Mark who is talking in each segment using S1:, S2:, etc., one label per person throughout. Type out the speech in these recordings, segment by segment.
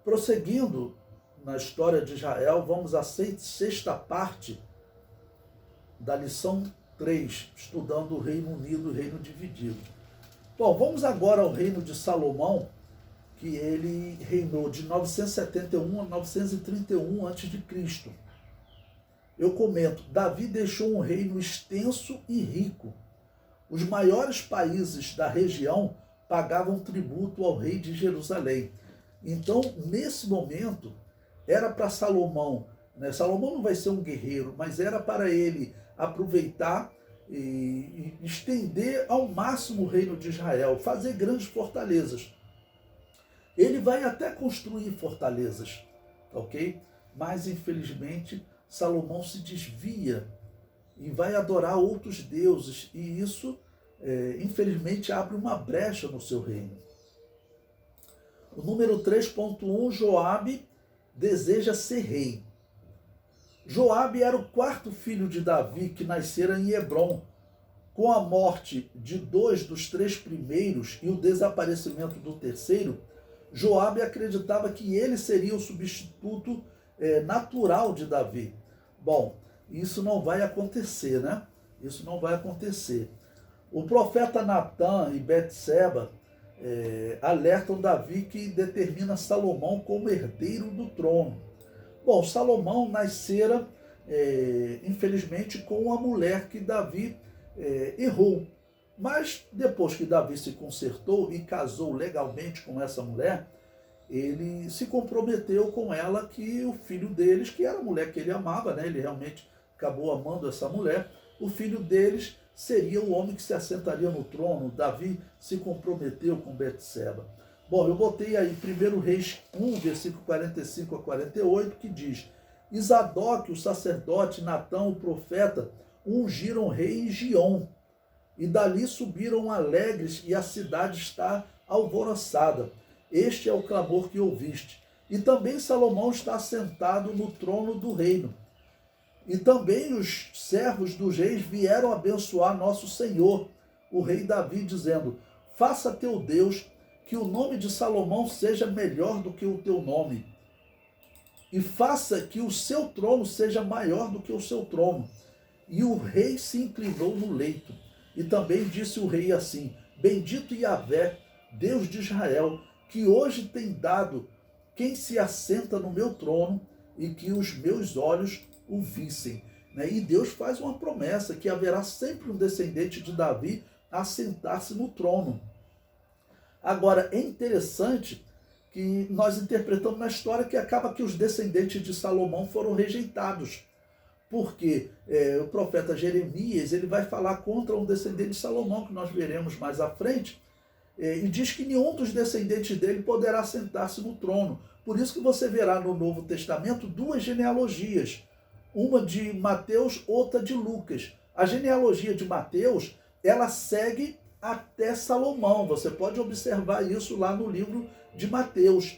S1: Prosseguindo na história de Israel, vamos à sexta parte da lição 3, estudando o Reino Unido e o Reino Dividido. Bom, vamos agora ao reino de Salomão, que ele reinou de 971 a 931 a.C. Eu comento, Davi deixou um reino extenso e rico. Os maiores países da região pagavam tributo ao rei de Jerusalém. Então, nesse momento, era para Salomão, né? Salomão não vai ser um guerreiro, mas era para ele aproveitar e estender ao máximo o reino de Israel, fazer grandes fortalezas. Ele vai até construir fortalezas, ok? Mas, infelizmente, Salomão se desvia e vai adorar outros deuses, e isso, infelizmente, abre uma brecha no seu reino. O número 3.1, Joabe deseja ser rei. Joabe era o quarto filho de Davi, que nascera em Hebrom. Com a morte de 2 dos 3 primeiros e o desaparecimento do terceiro, Joabe acreditava que ele seria o substituto natural de Davi. Bom, isso não vai acontecer, né? Isso não vai acontecer. O profeta Natã e Betseba alertam Davi, que determina Salomão como herdeiro do trono. Bom, Salomão nascera, infelizmente, com uma mulher que Davi errou. Mas depois que Davi se consertou e casou legalmente com essa mulher, ele se comprometeu com ela que o filho deles, que era a mulher que ele amava, né? Ele realmente acabou amando essa mulher, o filho deles seria o homem que se assentaria no trono. Davi se comprometeu com Betseba. Bom, eu botei aí 1 Reis 1, versículo 45 a 48, que diz: e Zadok, o sacerdote, Natã, o profeta, ungiram rei em Giom, e dali subiram alegres, e a cidade está alvoroçada. Este é o clamor que ouviste. E também Salomão está sentado no trono do reino. E também os servos dos reis vieram abençoar nosso Senhor, o rei Davi, dizendo: faça teu Deus que o nome de Salomão seja melhor do que o teu nome, e faça que o seu trono seja maior do que o seu trono. E o rei se inclinou no leito. E também disse o rei assim: bendito Yahvé, Deus de Israel, que hoje tem dado quem se assenta no meu trono, e que os meus olhos o vissem. E Deus faz uma promessa que haverá sempre um descendente de Davi a sentar-se no trono. Agora, é interessante que nós interpretamos na história que acaba que os descendentes de Salomão foram rejeitados, porque o profeta Jeremias ele vai falar contra um descendente de Salomão, que nós veremos mais à frente, e diz que nenhum dos descendentes dele poderá sentar-se no trono. Por isso que você verá no Novo Testamento 2 genealogias, uma de Mateus, outra de Lucas. A genealogia de Mateus, ela segue até Salomão. Você pode observar isso lá no livro de Mateus.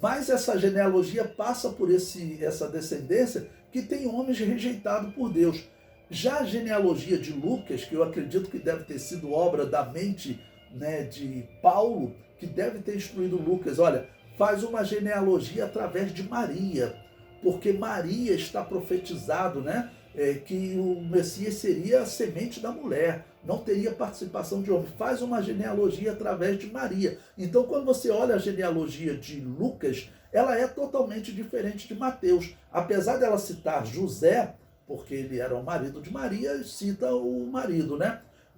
S1: Mas essa genealogia passa por essa descendência que tem homens rejeitados por Deus. Já a genealogia de Lucas, que eu acredito que deve ter sido obra da mente, de Paulo, que deve ter instruído Lucas, olha, faz uma genealogia através de Maria, porque Maria está profetizado, que o Messias seria a semente da mulher, não teria participação de homem. Faz uma genealogia através de Maria. Então, quando você olha a genealogia de Lucas, ela é totalmente diferente de Mateus. Apesar dela citar José, porque ele era o marido de Maria, cita o marido,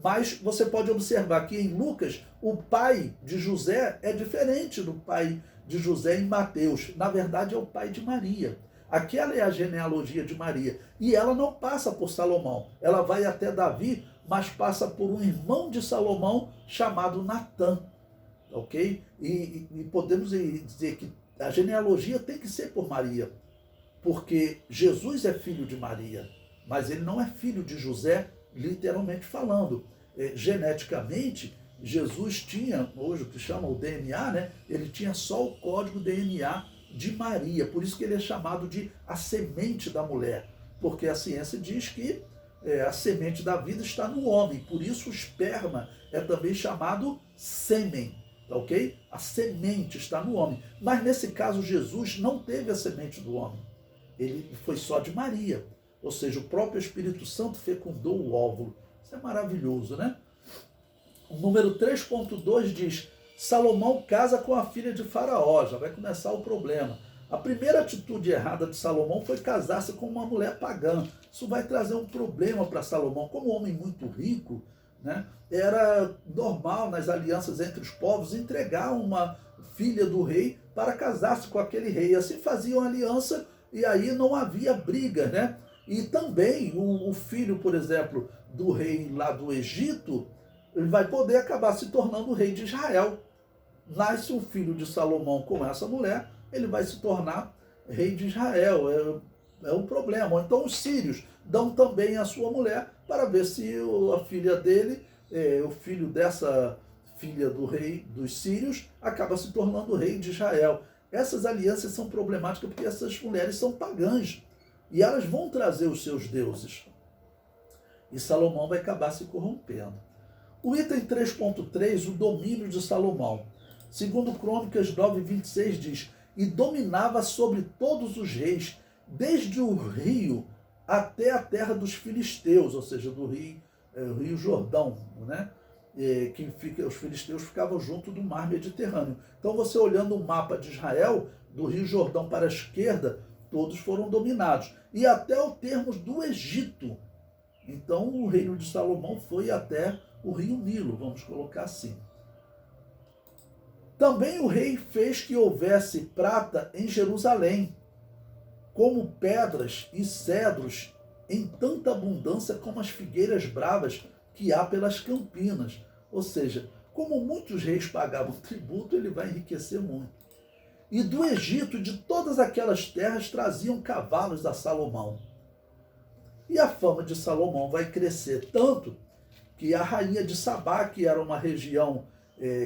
S1: Mas você pode observar que em Lucas, o pai de José é diferente do pai de José em Mateus. Na verdade, é o pai de Maria. Aquela é a genealogia de Maria. E ela não passa por Salomão. Ela vai até Davi, mas passa por um irmão de Salomão chamado Natã. Ok? E podemos dizer que a genealogia tem que ser por Maria. Porque Jesus é filho de Maria, mas ele não é filho de José, literalmente falando. Geneticamente, Jesus tinha, hoje o que chama o DNA, ele tinha só o código DNA de Maria, por isso que ele é chamado de a semente da mulher, porque a ciência diz que a semente da vida está no homem, por isso o esperma é também chamado sêmen, tá ok? A semente está no homem. Mas nesse caso, Jesus não teve a semente do homem. Ele foi só de Maria. Ou seja, o próprio Espírito Santo fecundou o óvulo. Isso é maravilhoso, né? O número 3.2 diz: Salomão casa com a filha de Faraó. Já vai começar o problema. A primeira atitude errada de Salomão foi casar-se com uma mulher pagã. Isso vai trazer um problema para Salomão. Como homem muito rico, né, era normal nas alianças entre os povos entregar uma filha do rei para casar-se com aquele rei. Assim faziam aliança e aí não havia briga, né? E também o filho, por exemplo, do rei lá do Egito, ele vai poder acabar se tornando o rei de Israel. Nasce o filho de Salomão com essa mulher, ele vai se tornar rei de Israel. É um problema. Ou então os sírios dão também a sua mulher para ver se a filha dele, o filho dessa filha do rei dos sírios, acaba se tornando rei de Israel. Essas alianças são problemáticas porque essas mulheres são pagãs e elas vão trazer os seus deuses. E Salomão vai acabar se corrompendo. O item 3.3, o domínio de Salomão. Segundo Crônicas 9:26 diz: e dominava sobre todos os reis, desde o rio até a terra dos filisteus, ou seja, do rio Jordão, né? Os filisteus ficavam junto do mar Mediterrâneo. Então você olhando o mapa de Israel, do rio Jordão para a esquerda, todos foram dominados. E até o termos do Egito. Então o reino de Salomão foi até o rio Nilo, vamos colocar assim. Também o rei fez que houvesse prata em Jerusalém, como pedras e cedros, em tanta abundância como as figueiras bravas que há pelas campinas. Ou seja, como muitos reis pagavam tributo, ele vai enriquecer muito. E do Egito, de todas aquelas terras, traziam cavalos a Salomão. E a fama de Salomão vai crescer tanto que a rainha de Sabá, que era uma região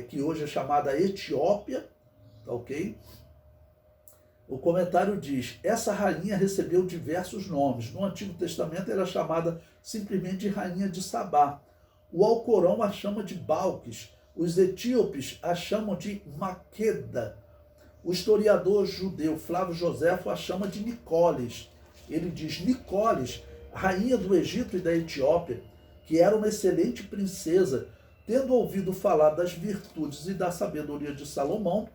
S1: que hoje é chamada Etiópia, tá ok? O comentário diz: essa rainha recebeu diversos nomes. No Antigo Testamento era chamada simplesmente de rainha de Sabá. O Alcorão a chama de Balques. Os etíopes a chamam de Maqueda. O historiador judeu Flávio Joséfo a chama de Nicoles. Ele diz: Nicoles, rainha do Egito e da Etiópia, que era uma excelente princesa, tendo ouvido falar das virtudes e da sabedoria de Salomão,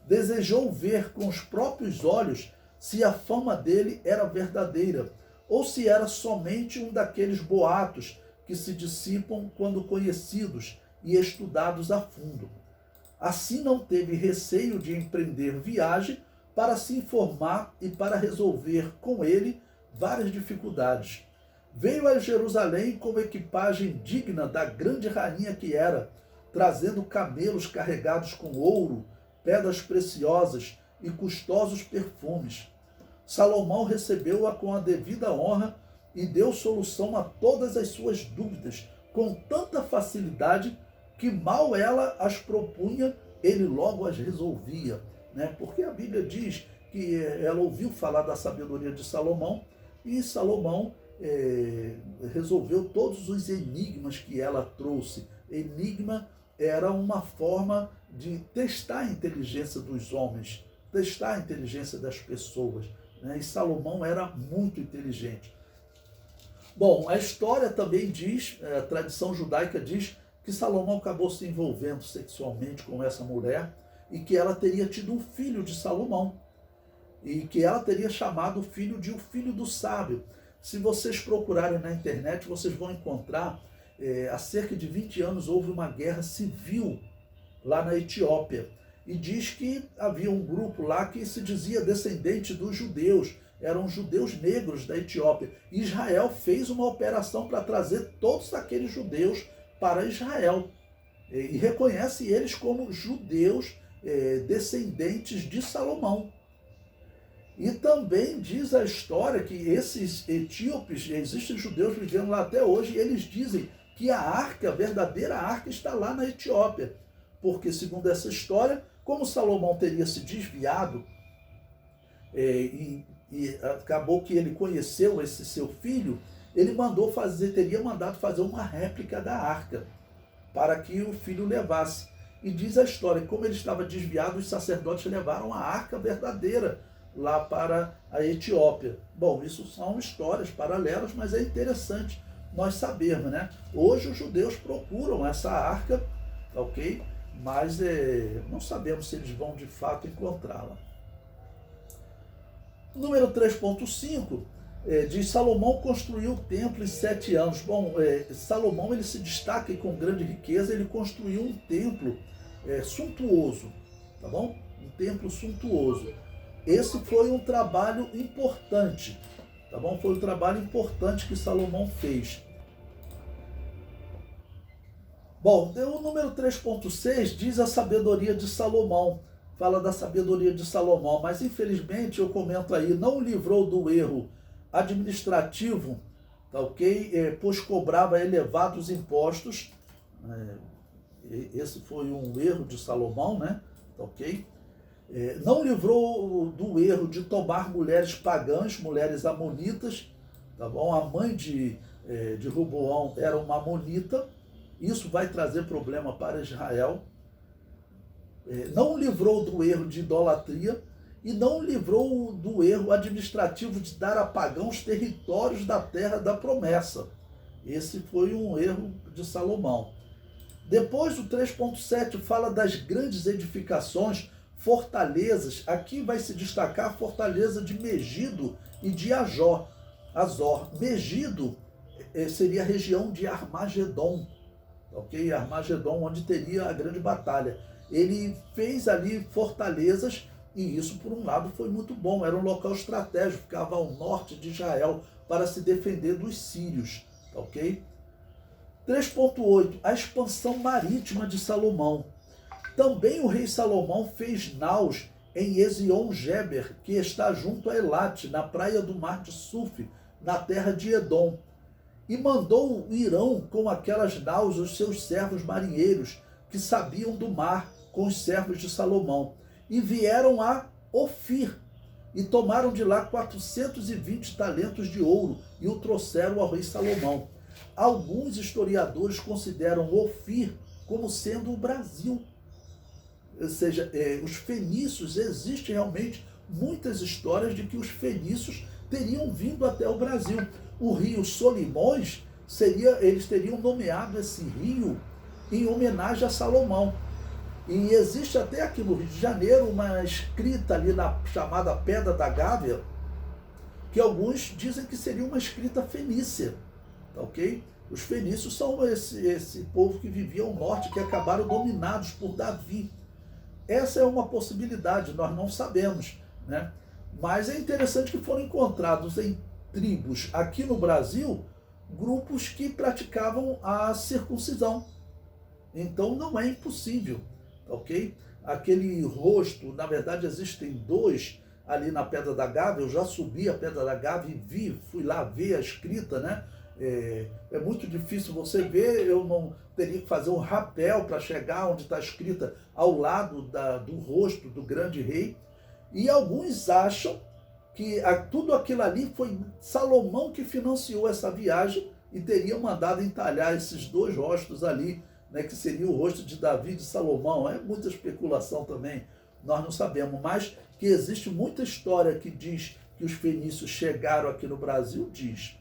S1: desejou ver com os próprios olhos se a fama dele era verdadeira, ou se era somente um daqueles boatos que se dissipam quando conhecidos e estudados a fundo. Assim não teve receio de empreender viagem para se informar e para resolver com ele várias dificuldades. Veio a Jerusalém com equipagem digna da grande rainha que era, trazendo camelos carregados com ouro, pedras preciosas e custosos perfumes. Salomão recebeu-a com a devida honra e deu solução a todas as suas dúvidas, com tanta facilidade que mal ela as propunha, ele logo as resolvia. Né? Porque a Bíblia diz que ela ouviu falar da sabedoria de Salomão e Salomão resolveu todos os enigmas que ela trouxe. Enigma era uma forma de testar a inteligência dos homens, testar a inteligência das pessoas. Né? E Salomão era muito inteligente. Bom, a história também diz, a tradição judaica diz que Salomão acabou se envolvendo sexualmente com essa mulher e que ela teria tido um filho de Salomão e que ela teria chamado o filho de o filho do sábio. Se vocês procurarem na internet, vocês vão encontrar, há cerca de 20 anos houve uma guerra civil lá na Etiópia. E diz que havia um grupo lá que se dizia descendente dos judeus, eram judeus negros da Etiópia. E Israel fez uma operação para trazer todos aqueles judeus para Israel. E reconhece eles como judeus descendentes de Salomão. E também diz a história que esses etíopes, existem judeus vivendo lá até hoje, e eles dizem que a arca, a verdadeira arca, está lá na Etiópia. Porque, segundo essa história, como Salomão teria se desviado e acabou que ele conheceu esse seu filho, ele teria mandado fazer uma réplica da arca para que o filho levasse. E diz a história que, como ele estava desviado, os sacerdotes levaram a arca verdadeira lá para a Etiópia. Bom, isso são histórias paralelas, mas é interessante nós sabermos, né? Hoje os judeus procuram essa arca, ok? Mas não sabemos se eles vão de fato encontrá-la. Número 3.5 diz: Salomão construiu o templo em 7 anos. Bom, Salomão ele se destaca e com grande riqueza, ele construiu um templo suntuoso, tá bom? Um templo suntuoso. Esse foi um trabalho importante, tá bom? Foi um trabalho importante que Salomão fez. Bom, o número 3.6 diz a sabedoria de Salomão. Fala da sabedoria de Salomão, mas infelizmente eu comento aí, não livrou do erro administrativo, tá ok? Pois cobrava elevados impostos. Esse foi um erro de Salomão, né? Tá ok? Não livrou do erro de tomar mulheres pagãs, mulheres amonitas, tá bom? A mãe de Roboão era uma amonita, isso vai trazer problema para Israel. Não livrou do erro de idolatria e não livrou do erro administrativo de dar a pagãos territórios da terra da promessa. Esse foi um erro de Salomão. Depois do 3.7 fala das grandes edificações, fortalezas. Aqui vai se destacar a fortaleza de Megido e de Azor. Megido seria a região de Armagedon, ok? Armagedon, onde teria a grande batalha. Ele fez ali fortalezas e isso, por um lado, foi muito bom. Era um local estratégico, ficava ao norte de Israel para se defender dos sírios, ok? 3.8, a expansão marítima de Salomão. Também o rei Salomão fez naus em Ezion-Geber, que está junto a Elate, na praia do mar de Suf, na terra de Edom. E mandou Irão com aquelas naus os seus servos marinheiros, que sabiam do mar, com os servos de Salomão. E vieram a Ofir, e tomaram de lá 420 talentos de ouro, e o trouxeram ao rei Salomão. Alguns historiadores consideram Ofir como sendo o Brasil. Ou seja, os fenícios, existem realmente muitas histórias de que os fenícios teriam vindo até o Brasil. O rio Solimões, eles teriam nomeado esse rio em homenagem a Salomão. E existe até aqui no Rio de Janeiro uma escrita ali na chamada Pedra da Gávea, que alguns dizem que seria uma escrita fenícia, tá ok? Os fenícios são esse povo que vivia ao norte, que acabaram dominados por Davi. Essa é uma possibilidade, nós não sabemos, né? Mas é interessante que foram encontrados em tribos aqui no Brasil grupos que praticavam a circuncisão. Então não é impossível, ok? Aquele rosto, na verdade existem dois ali na Pedra da Gávea. Eu já subi a Pedra da Gávea e fui lá ver a escrita, né? É muito difícil você ver, eu não teria que fazer um rapel para chegar onde está escrita ao lado do rosto do grande rei. E alguns acham que tudo aquilo ali foi Salomão que financiou essa viagem e teria mandado entalhar esses dois rostos ali, né, que seria o rosto de Davi e de Salomão. É muita especulação também, nós não sabemos, mas que existe muita história que diz que os fenícios chegaram aqui no Brasil, diz.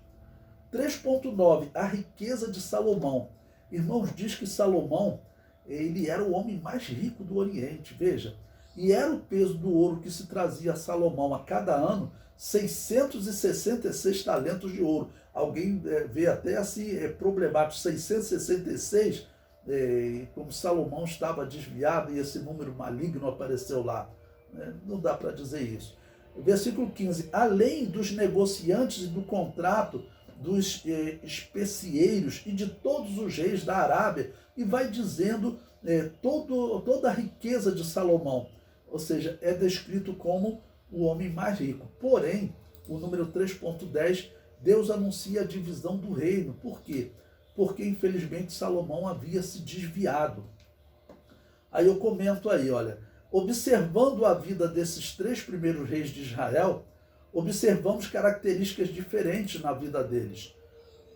S1: 3.9, a riqueza de Salomão. Irmãos, diz que Salomão, ele era o homem mais rico do Oriente, veja. E era o peso do ouro que se trazia a Salomão a cada ano, 666 talentos de ouro. Alguém vê até assim, problemático, 666, como Salomão estava desviado e esse número maligno apareceu lá. Não dá para dizer isso. Versículo 15, além dos negociantes e do contrato, dos especieiros e de todos os reis da Arábia, e vai dizendo toda a riqueza de Salomão, ou seja, é descrito como o homem mais rico. Porém, o número 3.10, Deus anuncia a divisão do reino. Por quê? Porque infelizmente Salomão havia se desviado. Aí eu comento aí, olha, observando a vida desses 3 primeiros reis de Israel, observamos características diferentes na vida deles.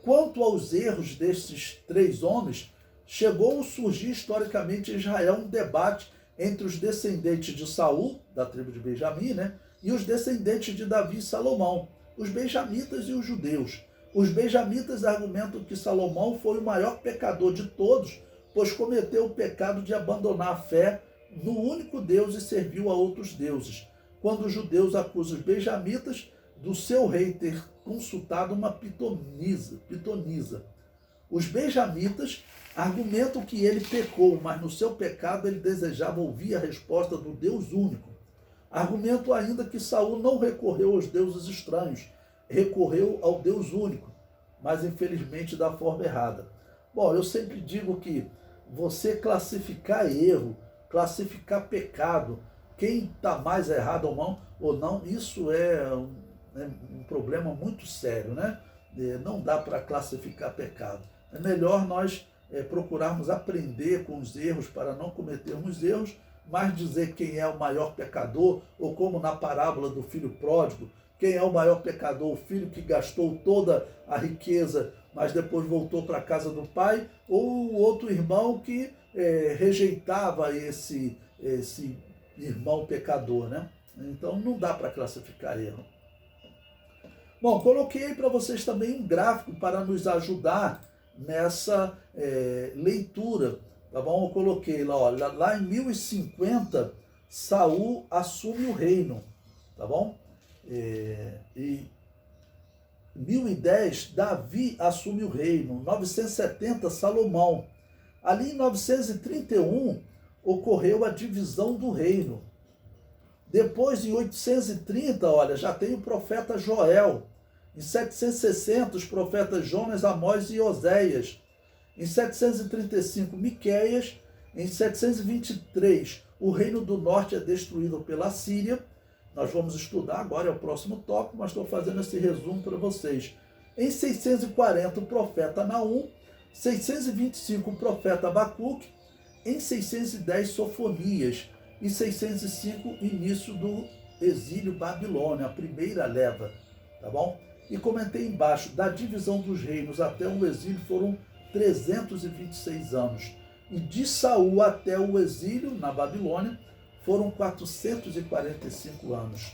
S1: Quanto aos erros desses 3 homens, chegou a surgir historicamente em Israel um debate entre os descendentes de Saul, da tribo de Benjamim, né, e os descendentes de Davi e Salomão, os benjamitas e os judeus. Os benjamitas argumentam que Salomão foi o maior pecador de todos, pois cometeu o pecado de abandonar a fé no único Deus e serviu a outros deuses, quando os judeus acusam os benjamitas do seu rei ter consultado uma pitonisa. Os benjamitas argumentam que ele pecou, mas no seu pecado ele desejava ouvir a resposta do Deus único. Argumento ainda que Saul não recorreu aos deuses estranhos, recorreu ao Deus único, mas infelizmente da forma errada. Bom, eu sempre digo que você classificar erro, classificar pecado, quem está mais errado ou não, isso é um problema muito sério, né? Não dá para classificar pecado. É melhor nós procurarmos aprender com os erros para não cometermos erros, mas dizer quem é o maior pecador, ou como na parábola do filho pródigo, quem é o maior pecador, o filho que gastou toda a riqueza, mas depois voltou para a casa do pai, ou o outro irmão que rejeitava esse irmão pecador, né? Então não dá para classificar erro. Bom, coloquei para vocês também um gráfico para nos ajudar nessa leitura, tá bom? Eu coloquei lá, olha, lá em 1050, Saul assume o reino, tá bom? E 1010, Davi assume o reino. 970, Salomão. Ali em 931, ocorreu a divisão do reino. Depois, em 830, olha, já tem o profeta Joel. Em 760, os profetas Jonas, Amós e Oséias. Em 735, Miqueias. Em 723, o reino do norte é destruído pela Síria. Nós vamos estudar agora, é o próximo tópico, mas estou fazendo esse resumo para vocês. Em 640, o profeta Naum. 625, o profeta Abacuque. Em 610, Sofonias. Em 605, início do exílio babilônio, a primeira leva, tá bom? E comentei embaixo, da divisão dos reinos até o exílio foram 326 anos. E de Saul até o exílio na Babilônia foram 445 anos.